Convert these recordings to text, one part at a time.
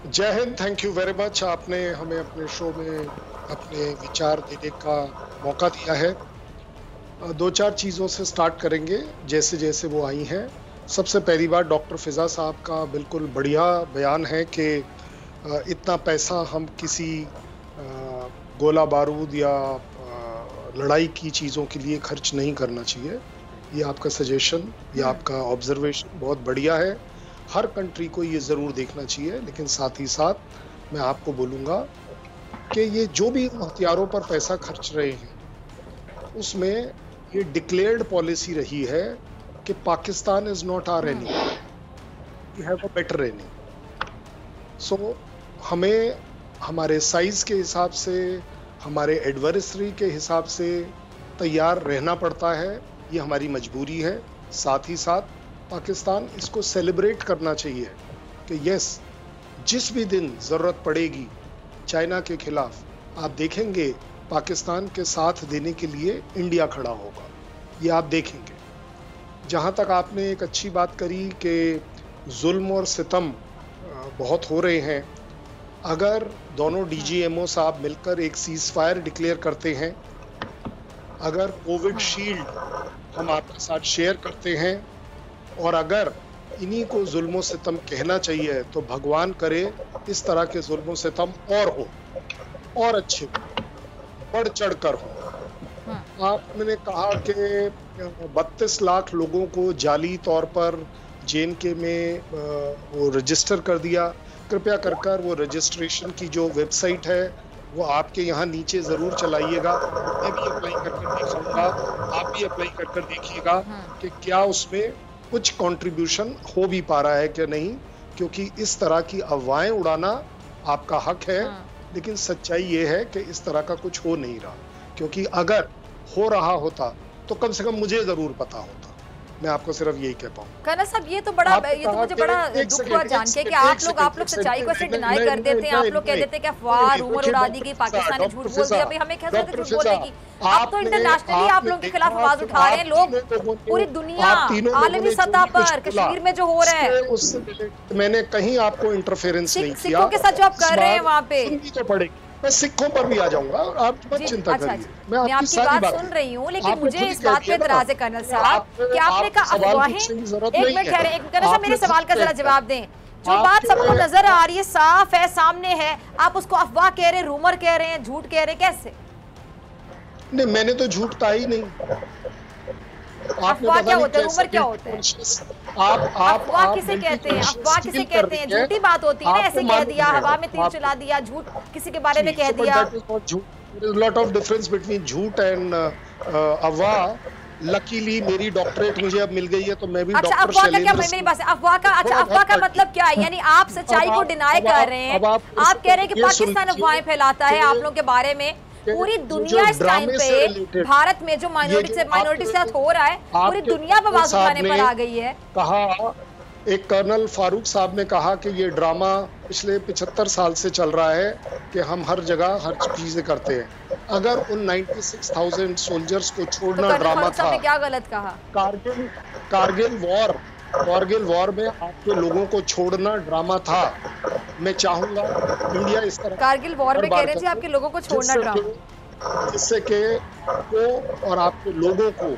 जय Hind. Thank you very much. आपने हमें अपने शो में अपने विचार देने का मौका दिया है। दो चार चीज़ों से स्टार्ट करेंगे जैसे जैसे वो आई हैं। सबसे पहली बात, डॉक्टर फिजा साहब का बिल्कुल बढ़िया बयान है कि इतना पैसा हम किसी गोला बारूद या लड़ाई की चीज़ों के लिए खर्च नहीं करना चाहिए। ये आपका सजेशन, ये आपका ऑब्जर्वेशन बहुत बढ़िया है। हर कंट्री को ये ज़रूर देखना चाहिए, लेकिन साथ ही साथ मैं आपको बोलूँगा कि ये जो भी हथियारों पर पैसा खर्च रहे हैं उसमें ये डिक्लेयर्ड पॉलिसी रही है कि Pakistan is not our enemy, we have a better enemy. So हमें हमारे साइज के हिसाब से, हमारे एडवर्सरी के हिसाब से तैयार रहना पड़ता है। ये हमारी मजबूरी है। साथ ही साथ पाकिस्तान इसको सेलिब्रेट करना चाहिए कि यस, जिस भी दिन ज़रूरत पड़ेगी चाइना के खिलाफ, आप देखेंगे पाकिस्तान के साथ देने के लिए इंडिया खड़ा होगा। ये आप देखेंगे। जहाँ तक आपने एक अच्छी बात करी कि जुल्म और सितम बहुत हो रहे हैं, अगर दोनों डीजीएमओ साहब मिलकर एक सीज फायर डिक्लेयर करते हैं, अगर कोविड शील्ड हम आपके साथ शेयर करते हैं, और अगर इन्हीं को जुल्म सितम कहना चाहिए, तो भगवान करे इस तरह के जुल्म सितम और हो, और अच्छे हो, बढ़ चढ़ कर हो। आपने कहा कि 32 लाख लोगों को जाली तौर पर जेएनके में वो रजिस्टर कर दिया। कृपया कर वो रजिस्ट्रेशन की जो वेबसाइट है वो आपके यहाँ नीचे ज़रूर चलाइएगा। मैं भी अप्लाई कर देखूंगा, आप भी अप्लाई कर देखिएगा कि क्या उसमें कुछ कंट्रीब्यूशन हो भी पा रहा है क्या नहीं, क्योंकि इस तरह की अफवाहें उड़ाना आपका हक है, लेकिन सच्चाई ये है कि इस तरह का कुछ हो नहीं रहा। क्योंकि अगर हो रहा होता तो कम से कम मुझे जरूर पता होता। मैं आपको सिर्फ यही कह पाऊँ। कर्नल साहब, ये तो मुझे बड़ा दुख हुआ जान के कि आप लोग सच्चाई को ऐसे डिनाई कर देते हैं। आप लोग कह देते हैं कि अफवाह, रूमर उड़ा दी गई, पाकिस्तान ने झूठ बोल दिया। भाई हमें क्या जरूरत है झूठ बोलने की? आप तो इंटरनेशनली आप लोगों के खिलाफ आवाज उठा रहे हैं। लोग पूरी दुनिया, आलमी सतह पर कश्मीर में जो हो रहा है, मैंने कहीं आपको इंटरफेरेंस नहीं किया। सिखों के साथ जो आप कर रहे हैं वहाँ पे, मैं सिखों पर भी आ जाऊंगा, आप मत चिंता करिए। मैं आपकी बात सुन रही हूँ, लेकिन मुझे इस बात पे एतराज है कर्नल साहब कि आपने कहा अफवाहें। एक मिनट ठहरे कर्नल साहब, मेरे सवाल का जरा जवाब दें। जो बात सबको नजर आ रही है, साफ है, सामने है, आप उसको अफवाह कह रहे हैं, रूमर कह रहे हैं, झूठ कह रहे हैं, कैसे? नहीं, मैंने तो झूठ कहा ही नहीं। अफवाह क्या होता है, रूमर क्या होता है? अफवाह किसे कहते हैं? अफवाह किसे कहते हैं? झूठी बात होती है ना, ऐसे कह दिया, हवा में तीर चला दिया, झूठ किसी के बारे में कह दिया। लॉट ऑफ डिफरेंस बिटवीन झूठ एंड अफवाह। लकीली मेरी डॉक्टरेट मुझे अब मिल गई है, तो मैं भी अच्छा, अफवाह का क्या, मेरी बात है, अफवाह का मतलब क्या है? यानी आप सच्चाई को डिनाई कर रहे हैं। आप कह रहे हैं कि पाकिस्तान अफवाहें फैलाता है आप लोगों के बारे में। पूरी दुनिया इस टाइम पे भारत में जो माइनॉरिटी के साथ हो रहा है, पूरी दुनिया पर आवाज उठाने पर आ गई है। कहा, एक कर्नल फारूक साहब ने कहा कि ये ड्रामा पिछले 75 साल से चल रहा है कि हम हर जगह हर चीजें करते हैं। अगर उन 96,000 सोल्जर्स को छोड़ना तो ड्रामा था, क्या गलत कहा? कारगिल वॉर में आपके लोगों को छोड़ना ड्रामा था। मैं चाहूंगा इंडिया इस तरह कारगिल वॉर में कह रहे थे आपके लोगों को छोड़ना ड्रामा, जिससे कि आपको और आपके लोगों को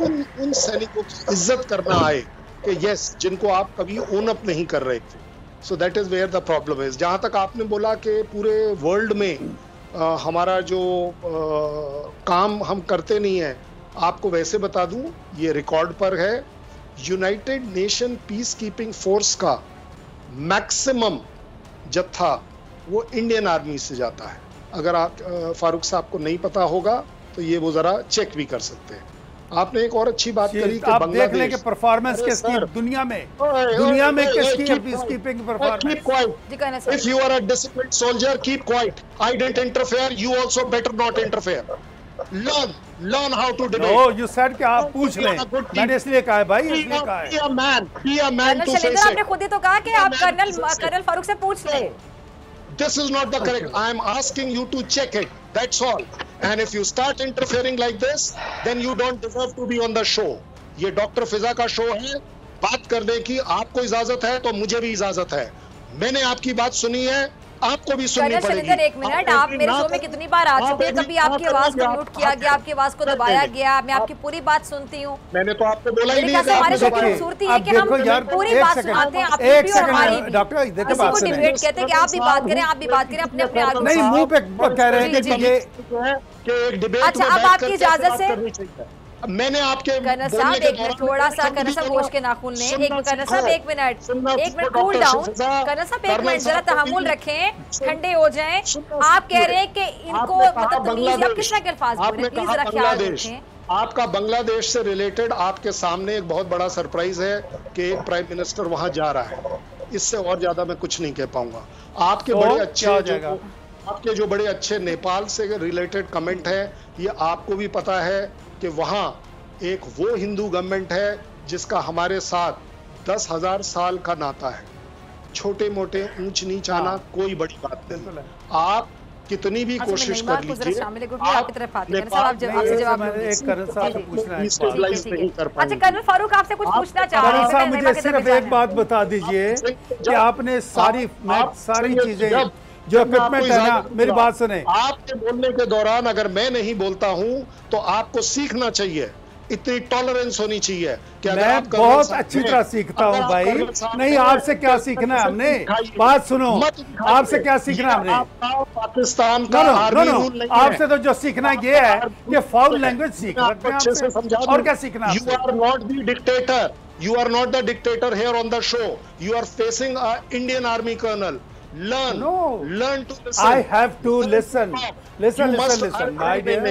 उन सैनिकों की इज्जत करना आए कि यस, जिनको आप कभी ओन अप नहीं कर रहे थे। So that is where the problem is. जहां तक आपने बोला कि पूरे वर्ल्ड में हमारा जो काम हम करते नहीं है, आपको वैसे बता दूं, ये रिकॉर्ड पर है, United nation peace keeping force का मैक्सिमम जत्था वो इंडियन आर्मी से जाता है। अगर आप फारूक साहब को नहीं पता होगा तो ये वो जरा चेक भी कर सकते हैं। आपने एक और अच्छी बात करी कि बांग्लादेश के परफॉर्मेंस किसकी दुनिया में किसकी peacekeeping performance. If you are a disciplined soldier, keep quiet. I don't interfere, you also better not interfere. learn how to debate. No, you said कि आप पूछ लें, मैंने इसलिए कहा है भाई, इसलिए कहा है। Be a man to face it. आपने खुद ही तो कहा कि आप कर्नल फारूक से पूछ लें। This is not the correct. I am asking you to check it. That's all. And if you start interfering like this, then you don't deserve to be on the show. ये doctor फिजा का show है, बात करने की आपको इजाजत है तो मुझे भी इजाजत है। मैंने आपकी बात सुनी है, आपको भी सुननी पड़ेगी। एक मिनट, आप मेरे शो में कितनी बार आ चुके हैं? कभी आपकी आवाज को म्यूट किया गया, आपकी आवाज को दबाया गया? मैं आपकी पूरी बात सुनती हूँ। मैंने तो आपको बोला ही नहीं। हमारे शो की खूबसूरती है कि हम पूरी बात सुनाते हैं, आपकी भी और हमारी भी। डॉक्टर किसी को डिबेट कहते हैं कि आप भी बात करें, आप भी बात करें, अपने अपने आगे नहीं मुंह पे कह रहे हैं कि ये। अच्छा, अब आपकी इजाजत से मैंने आपके कर्नल साहब एक मिनट, थोड़ा सा कर्नल साहब होश के नाखून ने, एक कर्नल साहब एक मिनट कूल डाउन। कर्नल साहब एक मिनट जरा तहम्मुल रखें, ठंडे हो जाएं। आप कह रहे हैं कि इनको मतलब तमीज़, आप किस तरह के अल्फाज बोल रहे हैं? प्लीज जरा ख्याल रखें। आपका बांग्लादेश से रिलेटेड आपके सामने एक बहुत बड़ा सरप्राइज है कि एक प्राइम मिनिस्टर वहां जा रहा है। इससे और ज्यादा मैं कुछ नहीं कह पाऊंगा। आपके बड़े अच्छे आपके जो बड़े अच्छे नेपाल से रिलेटेड कमेंट है, ये आपको भी पता है कि वहां एक वो हिंदू गवर्नमेंट है जिसका हमारे साथ 10,000 साल का नाता है। छोटे मोटे ऊंच नीच आना कोई बड़ी बात नहीं। आप कितनी भी कोशिश कर लीजिए, अच्छा कर्नल फारूक आपसे कुछ पूछना चाह रहे हैं। साहब मुझे सिर्फ एक बात बता दीजिए कि आपने सारी चीजें जो इक्विपमेंट है ना, मेरी बात सुने। आपके बोलने के दौरान अगर मैं नहीं बोलता हूं तो आपको सीखना चाहिए, इतनी टॉलरेंस होनी चाहिए कि अगर मैं बहुत अच्छी तरह सीखता हूं भाई। नहीं, आपसे क्या सीखना है हमने? बात सुनो, आपसे क्या सीखना है हमने? पाकिस्तान का आर्मी रूल नहीं है। आपसे तो जो सीखना ये है कि फाउल लैंग्वेज सीख रहे हैं, और क्या सीखना? You are not the dictator, you are not the dictator here on the show. You are facing Indian army colonel. Learn to listen. I have to listen. Listen, my dear.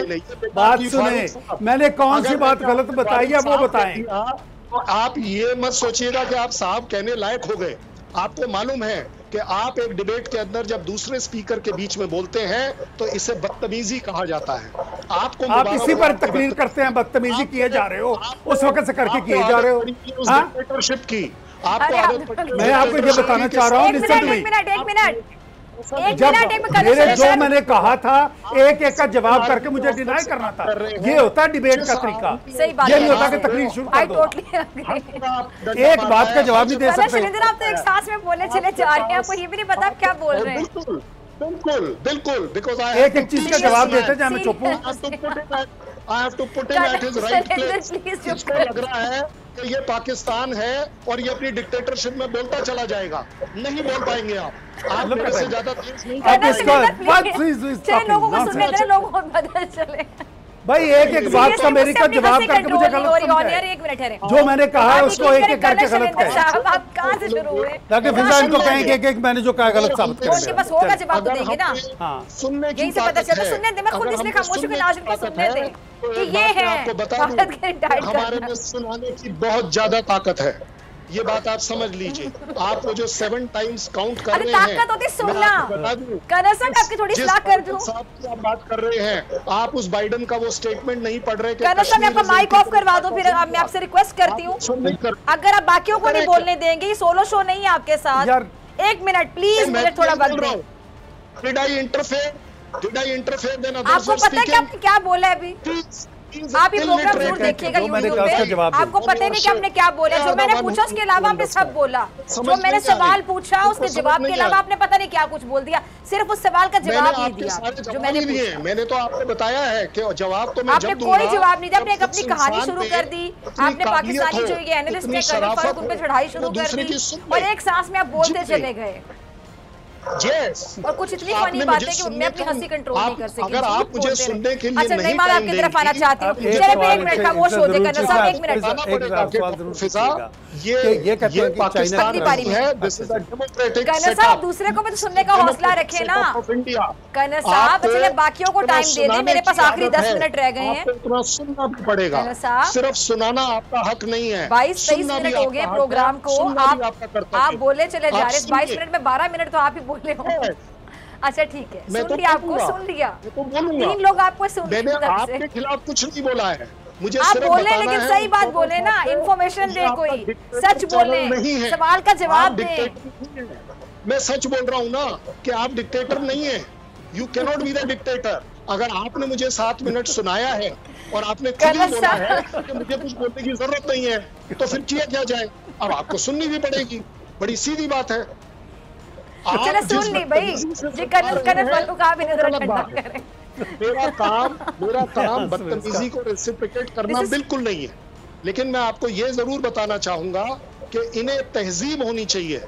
बात सुने, मैंने कौन सी बात गलत बताई है वो बताएं। तो आप ये मत सोचिएगा कि आप साहब कहने लायक हो गए। आपको मालूम है कि आप एक डिबेट के अंदर जब दूसरे स्पीकर के बीच में बोलते हैं तो इसे बदतमीजी कहा जाता है। आप इसी पर तकरीर करते हैं, बदतमीजी किए जा रहे हो, उस वक्त से करके किए जा रहे हो। डिक्टेटरशिप की मैं आपको ये बताना चाह रहा हूँ, एक मिनट जब मेरे जो मैंने कहा था एक एक का जवाब करके मुझे डिनाई करना था। ये होता है डिबेट का तरीका। ये नहीं होता कि तकरीर शुरू कर दो, एक बात का जवाब नहीं दे सकते। आप तो एक सांस में बोले चले जा रहे हैं, आपको ये भी नहीं पता क्या बोल रहे हैं। बिल्कुल बिकॉज़ एक एक चीज का जवाब देते हैं, मैं चुप हूँ। I have to put him at his right place। इसको लग रहा है कि ये पाकिस्तान है और ये अपनी डिक्टेटरशिप में बोलता चला जाएगा। नहीं बोल पाएंगे आप मेरे से ज्यादा तेज नहीं। लोगों को सुनने दें, लोगों को पता चले। भाई एक एक बात का मेरी का जवाब करके मुझे गलत समझा। एक मिनट है, जो मैंने कहा है उसको एक एक करके गलत कहे। आप कहां से शुरू हुए? डॉक्टर फिजा इनको कहेंगे एक एक मैंने जो कहा गलत साबित कर उनके पास होगा जवाब तो देंगे ना। हां, सुनने की यहीं से पता चलता। सुनने दे, मैं खुद इसलिए खामोश हूं कि नाज़िम को सुनने दे कि ये है आपको बता दूं, हमारे में सुनाने की बहुत ज्यादा ताकत है। ये बात आप समझ लीजिए। आप वो जो 7 टाइम्स काउंट कर रहे हैं, ताकत होती सुनना। कर्नल साहब आपकी थोड़ी सलाह कर दूं। आप बात कर रहे हैं, आप उस बाइडेन का वो स्टेटमेंट नहीं पढ़ रहे। कर्नल साहब आपका माइक ऑफ करवा दो, फिर मैं आपसे रिक्वेस्ट करती हूँ। अगर आप बाकियों को नहीं बोलने देंगे, सोलो शो नहीं है आपके साथ। एक मिनट प्लीज, मुझे थोड़ा वक्त दें। Did I interfere? आपको पता है कि आपने क्या बोला है अभी? आप ये प्रोग्राम जरूर देखिएगा यूट्यूब पे। आपको पता नहीं कि आपने क्या बोला। जो मैंने पूछा उसके अलावा आपने सब बोला। जो मैंने सवाल पूछा उसके जवाब के अलावा आपने पता नहीं क्या कुछ बोल दिया। सिर्फ उस सवाल का जवाब नहीं दिया जो मैंने पूछा। मैंने तो आपको बताया है कि जवाब तो मैं आपने कोई जवाब नहीं दिया। आपने अपनी कहानी शुरू कर दी। आपने पाकिस्तानी जो ये एनालिस्ट है कर्नल फारूक, उन पे चढ़ाई शुरू कर दी और एक सांस में आप बोलते चले गए। और कुछ इतनी फनी बात है कि मैं अपनी हंसी कंट्रोल नहीं कर सकी। अगर आप मुझे सुनने के लिए अच्छा नहीं, मैं आपकी तरफ आना चाहती हूँ। चलिए फिर एक मिनट खामोश हो जाए कर्नल साहब, एक मिनट। ये पाकिस्तान है, कर्नल साहब दूसरे को भी तो सुनने का हौसला रखे ना। कर्नल साहब चलिए बाकियों को टाइम दे दें, मेरे पास आखिरी 10 मिनट रह गए हैं। इतना सुनना भी पड़ेगा, सिर्फ सुनाना आपका हक नहीं है। 22-23 मिनट हो गए प्रोग्राम को, आप बोले चले जा रहे। 22 मिनट में 12 मिनट तो आप ही बोले हो। अच्छा ठीक है, सुन लिया, आपको सुन लिया। 3 लोग आपको सुन मैंने आपके खिलाफ कुछ नहीं बोला है। मुझे आप बोले लेकिन सही बात बोले ना, इंफॉर्मेशन दे, कोई सच बोले, सवाल का जवाब दे। मैं सच बोल रहा हूँ ना कि आप डिक्टेटर नहीं है। You cannot be the dictator. अगर आपने मुझे 7 मिनट सुनाया है और आपने खुद ही बोला है कि मुझे कुछ बोलने की जरूरत नहीं है, तो फिर किया क्या जाए? अब आपको सुननी भी पड़ेगी। बड़ी सीधी बात है। चलो सुन ली भाई, ये कर्नल फारूक आप इन्हें जरा ठंडा करें। मेरा काम बदतमीजी को रेसिप्रोकेट करना बिल्कुल नहीं है, लेकिन मैं आपको ये जरूर बताना चाहूंगा कि इन्हें तहजीब होनी चाहिए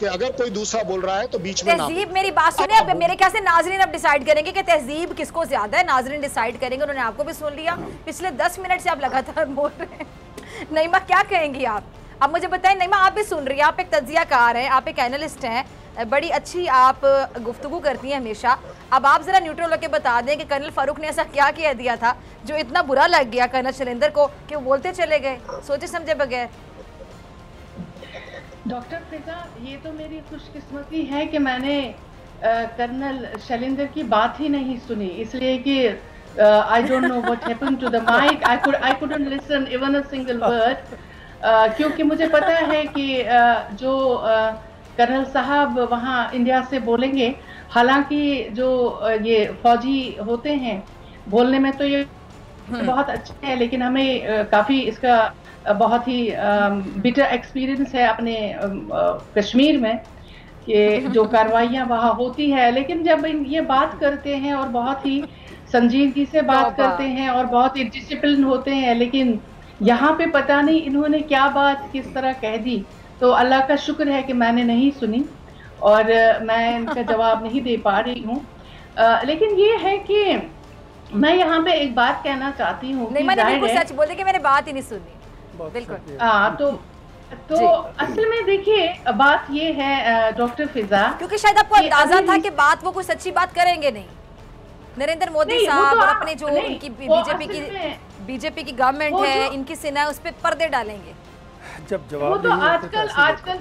कि अगर कोई दूसरा बोल रहा है तो बीच में तहजीब। मेरी बात सुनिए, अब मेरे ख्याल से नाजरीन अब डिसाइड करेंगे कि तहजीब किसको ज्यादा है। नाजरीन डिसाइड करेंगे, उन्होंने आपको भी सुन लिया, पिछले 10 मिनट से आप लगातार बोल रहे हैं। नईमा क्या कहेंगी आप? अब मुझे बताएं नईमा, आप भी सुन रही हैं, आप एक तज्जियाकार हैं, आप एक एनालिस्ट हैं, बड़ी अच्छी आप गुफ्तगू करती हैं हमेशा। अब आप जरा न्यूट्रल होकर बता दें कि कर्नल फारूक ने ऐसा क्या कह दिया था जो इतना बुरा लग गया कर्नल शैलेंद्र को कि वो बोलते चले गए सोचे समझे बगैर। डॉक्टर फिजा, ये तो मेरी खुशकिस्मती है कि मैंने कर्नल शैलेंद्र की बात ही नहीं सुनी, इसलिए कि I don't know what happened to the mic, I couldn't listen even a single word, क्योंकि मुझे पता है कि जो कर्नल साहब वहाँ इंडिया से बोलेंगे, हालांकि जो ये फौजी होते हैं बोलने में तो ये बहुत अच्छे हैं, लेकिन हमें काफ़ी इसका बहुत ही बिटर एक्सपीरियंस है अपने कश्मीर में कि जो कार्रवाइयाँ वहाँ होती है। लेकिन जब ये बात करते हैं और बहुत ही संजीदगी से बात करते हैं और बहुत ही डिसिप्लिन होते हैं, लेकिन यहाँ पे पता नहीं इन्होंने क्या बात किस तरह कह दी। तो अल्लाह का शुक्र है कि मैंने नहीं सुनी और मैं इनका जवाब नहीं दे पा रही हूँ। लेकिन ये है कि मैं यहाँ पे एक बात कहना चाहती हूँ कि बिल्कुल सच बोलते कि मैंने बात ही नहीं सुनी। बिल्कुल तो असल में देखिए बात ये है डॉक्टर फिजा, क्योंकि शायद आपको अंदाजा था कि बात वो कोई सच्ची बात करेंगे नहीं। नरेंद्र मोदी साहब और अपने जो उनकी बीजेपी की गवर्नमेंट है, इनकी सेना उस पर पर्दे डालेंगे। जब जवाब वो तो आजकल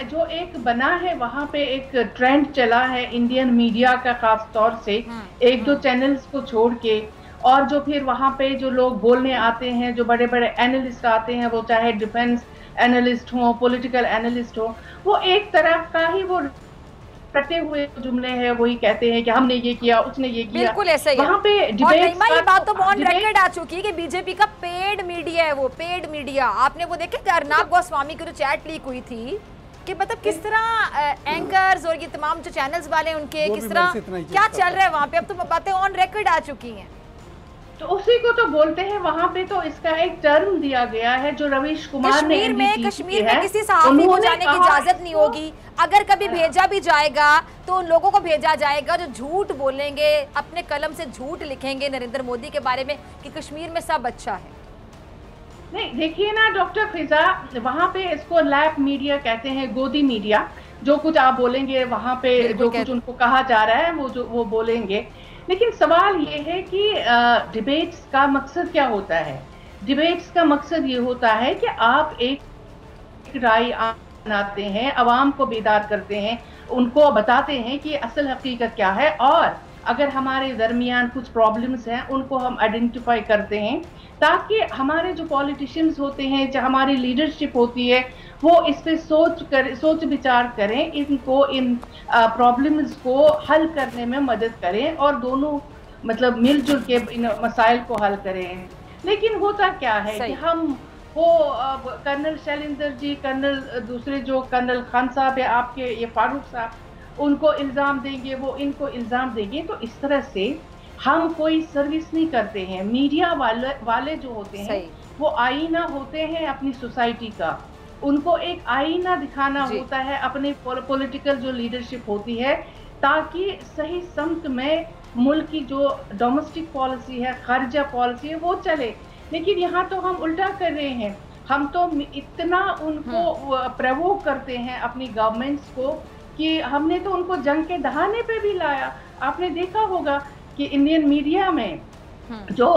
जो एक बना है, वहाँ पे एक ट्रेंड चला है इंडियन मीडिया का, खास तौर से एक दो चैनल्स को छोड़ के, और जो फिर वहाँ पे जो लोग बोलने आते हैं, जो बड़े बड़े एनालिस्ट आते हैं, वो चाहे डिफेंस एनालिस्ट हो, पॉलिटिकल एनालिस्ट हो, वो एक तरह का ही वो कटे हुए जुमले हैं, वही कहते हैं कि हमने ये किया, उसने ये किया। बिल्कुल ऐसा ही वहाँ पे डिबेट ये बात तो ऑन रिकॉर्ड आ चुकी है कि बीजेपी का पेड मीडिया है, वो पेड मीडिया। आपने वो देखे अर्नब गोस्वामी की जो चैट लीक हुई थी कि मतलब किस तरह एंकर्स और ये तमाम जो चैनल्स वाले उनके किस तरह क्या चल रहा है वहाँ पे, अब तो बातें ऑन रिकॉर्ड आ चुकी हैं। तो उसी को तो बोलते हैं, वहाँ पे तो इसका एक टर्म दिया गया है जो रवीश कुमार ने कश्मीर में किसी सहाफी को जाने की इजाजत नहीं होगी। अगर कभी भेजा भी जाएगा तो उन लोगों को भेजा जाएगा जो झूठ बोलेंगे, अपने कलम से झूठ लिखेंगे नरेंद्र मोदी के बारे में कि कश्मीर में सब अच्छा है। नहीं देखिए ना डॉक्टर फिजा, वहाँ पे इसको लैप मीडिया कहते हैं, गोदी मीडिया। जो कुछ आप बोलेंगे वहाँ पे, जो कुछ उनको कहा जा रहा है वो बोलेंगे। लेकिन सवाल ये है कि डिबेट्स का मकसद क्या होता है? डिबेट्स का मकसद ये होता है कि आप एक राय बनाते हैं, अवाम को बेदार करते हैं, उनको बताते हैं कि असल हकीकत क्या है, और अगर हमारे दरमियान कुछ प्रॉब्लम्स हैं उनको हम आइडेंटिफाई करते हैं, ताकि हमारे जो पॉलिटिशियंस होते हैं, जो हमारी लीडरशिप होती है, वो इस पे सोच विचार करें, इनको इन प्रॉब्लम्स को हल करने में मदद करें और दोनों मतलब मिलजुल के इन मसाइल को हल करें। लेकिन होता क्या है कि हम वो कर्नल शैलेंद्र जी, कर्नल दूसरे जो कर्नल खान साहब है आपके, ये फारूक साहब, उनको इल्ज़ाम देंगे, वो इनको इल्ज़ाम देंगे। तो इस तरह से हम कोई सर्विस नहीं करते हैं। मीडिया वाले जो होते हैं वो आईना होते हैं अपनी सोसाइटी का, उनको एक आईना दिखाना होता है अपने पॉलिटिकल जो लीडरशिप होती है, ताकि सही समत में मुल्क की जो डोमेस्टिक पॉलिसी है, खारजा पॉलिसी है, वो चले। लेकिन यहाँ तो हम उल्टा कर रहे हैं, हम तो इतना उनको प्रवोक करते हैं अपनी गवर्नमेंट्स को कि हमने तो उनको जंग के दहाने पे भी लाया। आपने देखा होगा कि इंडियन मीडिया में जो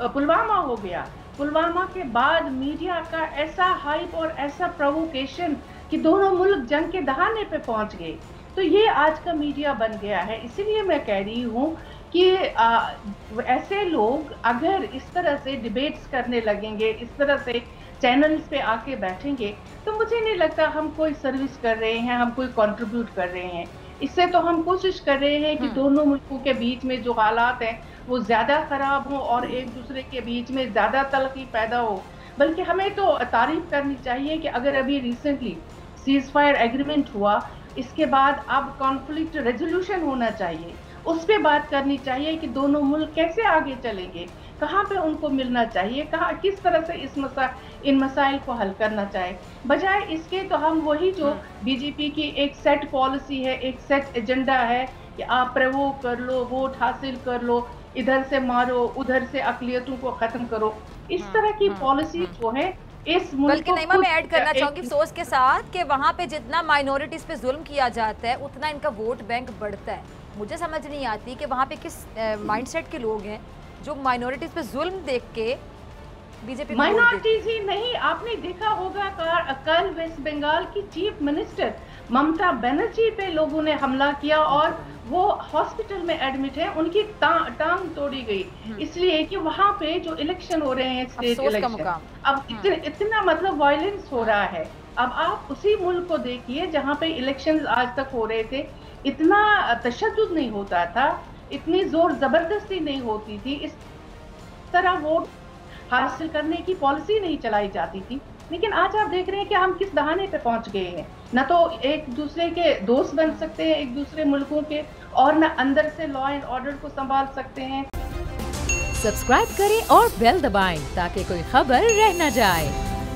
पुलवामा हो गया, पुलवामा के बाद मीडिया का ऐसा हाइप और ऐसा प्रोवोकेशन कि दोनों मुल्क जंग के दहाने पे पहुंच गए। तो ये आज का मीडिया बन गया है। इसीलिए मैं कह रही हूँ कि ऐसे लोग अगर इस तरह से डिबेट्स करने लगेंगे, इस तरह से चैनल्स पे आके बैठेंगे, तो मुझे नहीं लगता हम कोई सर्विस कर रहे हैं, हम कोई कंट्रीब्यूट कर रहे हैं। इससे तो हम कोशिश कर रहे हैं कि दोनों मुल्कों के बीच में जो हालात हैं वो ज़्यादा ख़राब हो और एक दूसरे के बीच में ज़्यादा तलखी पैदा हो। बल्कि हमें तो तारीफ करनी चाहिए कि अगर अभी रिसेंटली सीज़ फायर एग्रीमेंट हुआ इसके बाद अब कॉन्फ्लिक्ट रेजोल्यूशन होना चाहिए, उस पे बात करनी चाहिए कि दोनों मुल्क कैसे आगे चलेंगे, कहाँ पे उनको मिलना चाहिए, कहाँ किस तरह से इन मसाइल को हल करना चाहिए। बजाय इसके तो हम वही जो बीजेपी की एक सेट पॉलिसी है, एक सेट एजेंडा है कि आप प्रवोक कर लो, वोट हासिल कर लो, इधर से मारो, उधर से अकलियतों को खत्म करो, इस तरह की पॉलिसी जो है इस मुल्क बल्कि नईमा मैं ऐड करना चाहूंगी अफसोस के साथ कि वहाँ पे जितना माइनॉरिटीज पे जुल्म किया जाता है उतना इनका वोट बैंक बढ़ता है। मुझे समझ नहीं आती कि वहाँ पे किस माइंडसेट के लोग हैं जो माइनॉरिटीज पे जुल्म देख के बीजेपी माइनॉरिटीज ही नहीं, आपने देखा होगा कल वेस्ट बंगाल की चीफ मिनिस्टर ममता बनर्जी पे लोगों ने हमला किया और वो हॉस्पिटल में एडमिट है, उनकी टांग तोड़ी गई, इसलिए कि वहां पे जो इलेक्शन हो रहे हैं स्टेट इलेक्शन, अब इतना मतलब वायलेंस हो रहा है। अब आप उसी मुल्क को देखिए जहां पे इलेक्शंस आज तक हो रहे थे, इतना तशद्दुद नहीं होता था, इतनी जोर जबरदस्ती नहीं होती थी, इस तरह वोट हासिल करने की पॉलिसी नहीं चलाई जाती थी। लेकिन आज आप देख रहे हैं कि हम किस दहाने पे पहुंच गए हैं, न तो एक दूसरे के दोस्त बन सकते हैं एक दूसरे मुल्कों के, और न अंदर से लॉ एंड ऑर्डर को संभाल सकते हैं। सब्सक्राइब करें और बेल दबाएं ताकि कोई खबर रह न जाए।